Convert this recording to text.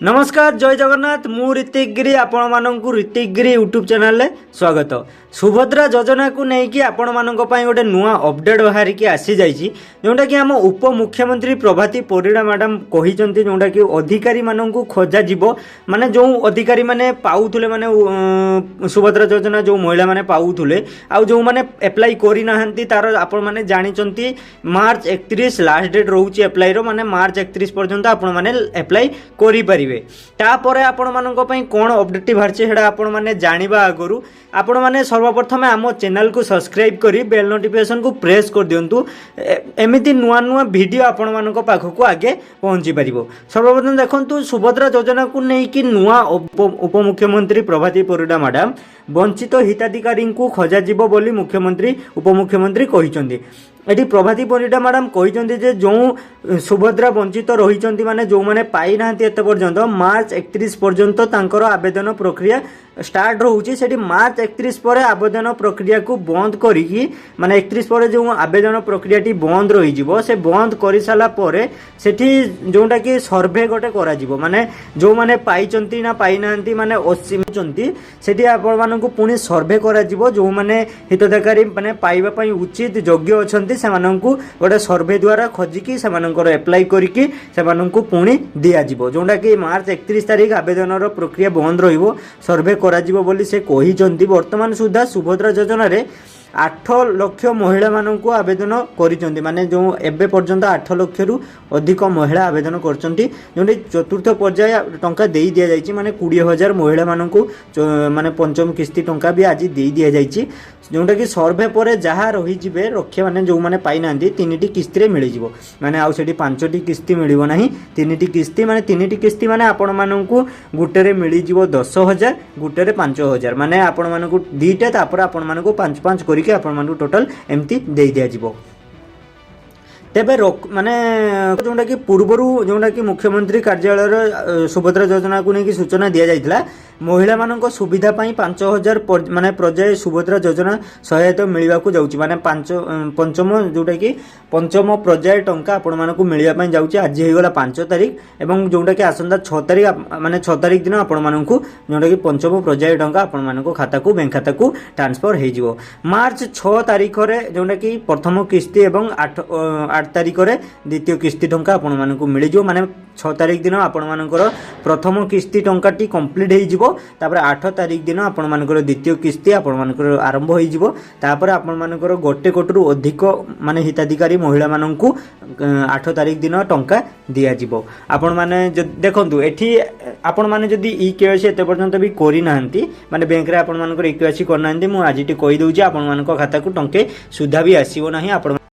नमस्कार जय जगन्नाथ मु ऋतिक गिरी आपण माननकु ऋतिक गिरी यूट्यूब चैनल स्वागत। सुभद्रा योजना को लेकिन आपण मानक गोटे नुआ अपडेट बाहर की आसी जाइए जोटा कि आम उप मुख्यमंत्री प्रभाती परिड़ा मैडम कही जोटा कि अधिकारी मानक खोजा जीव माने जो अधिकारी माने पाउथुले माने सुभद्रा योजना जो महिला माने पाउथुले आ जो माने एप्लाई करि नाहंती तार आपण माने जानिचंती मार्च 31 लास्ट डेट रहउची एप्लाई रो माने मार्च 31 पर्यंत आपण माने एप्लाई करि पारिबे। तापरे आपण मानक पई कोन अपडेट बाहरचे हेडा आपण माने जानिबा आगरु आपण माने सर्वप्रथम आम चैनल को सब्सक्राइब करी बेल नोटिफिकेशन को प्रेस कर दियंतु एमिति नुआ नुआ वीडियो आपण मानक पाखकु आगे पहुंची परिबो। सर्वप्रथम देखंतु सुभद्रा योजना को नेकी नुआ उप मुख्यमंत्री प्रभाती परिड़ा मैडम वंचित हिताधिकारी को खोजा जीव बोली मुख्यमंत्री उपमुख्यमंत्री कहिसंती। एटी प्रभाती परिड़ा मैडम कहिसंती जे जो सुभद्रा वंचित रहिसंती माने जो माने पाई नाहंती एते पर्यंत मार्च 31 पर्यंत तांकर आवेदन प्रक्रिया स्टार्ट रोचे से मार्च 31 पर आवेदन प्रक्रिया को बंद करी माने 31 पर जो आवेदन प्रक्रिया टी बंद रही से बंद कर सारा पर सेठी जोटा कि सर्वे गोटे करा जीवो माने जो माने पाइचंती ना पाई नाहंती माने असीमचंती सेठी आपण मानकु पुनी सर्वे करा जीवो जो माने हिताधिकारी माने पाइबा पई उचित योग्य अछंती से मानकु गोटे सर्वे द्वारा खोजिकी से मानकर एप्लाई करिकी से मानकु पुनी दिया जीवो जोटा कि मार्च 31 तारिख आवेदन प्रक्रिया बंद रहिबो सर्वे करा जीवो बोली से कहिसंती। वर्तमान सुधा सुभद्रा योजना रे 8 लाख महिला मानकु आवेदन करिसंती माने जो एबे पर्यंत 8 लाख रु अधिक महिला आवेदन करचंती जोंडे चतुर्थ पर्याय टंका देई दिया जायछि माने 20,000 महिला मानकु माने पंचम किस्ती टंका भी आज देई दिया जायछि जोंटा कि सर्वे पर जहाँ रही जिबे रखे माने जो माने पाई नांदी तीनटी किस्ती रे मिली जिवो माने आउ सेठी पांचटी किस्ती मिलिबो नाही तीनटी किस्ती माने आपण मानकु गुटे रे मिली जिवो 10,000 गुटे रे 5,000 माने आपण मानकु दीटा तापर आपण मानकु 5-5 करिके आपण मानकु टोटल एम्ति देई दिया जिवो। तेबे माने जोटा कि पूर्वर जोटा कि मुख्यमंत्री कार्यालय सुभद्रा योजना को लेकिन सूचना दि जाइथिला महिला मानक सुविधा पाई 5,000 माने पर्याय सुभद्रा योजना सहायता मिलवा को जाउची माने पंचम जोटा कि पंचम पर्याय टंका आपण मानक मिलवा पाई जाउची आज हे गला 5 तारिख एवं जोटा कि आसंता 6 तारिख माने 6 तारिख दिन आपण मानक जोटा कि पंचम पर्याय टंका आपण मानक खाता को बैंक खाता को ट्रांसफर हे जिवो। मार्च 6 तारिख रे जोटा कि प्रथम किस्ती एवं 8 तारिख रे द्वितीय किस्ती टंका आपण मानक मिल जिवो माने 6 तारिख दिन आपण मानकर प्रथम किस्ती टंका टी कंप्लीट हे जिवो तापर 8 तारिख दिन आपण मानकर द्वितीय किस्ती आपण मानकर आरंभ हो जिवो तापर आपण मानकर गोटे कोटरु अधिक माने हिताधिकारी महिला माननकु 8 तारिख दिन टंका दिया जिवो। आपण माने देखंतु एठी आपण माने जदी ई केवाईसी एते पर्यंत भी करि नाहंती माने बैंक रे आपण मानकर ई केवाईसी करनांती मु आजिटी कहि दउची आपण मानक खाता को टंके सुधा भी आसीबो नाही आपण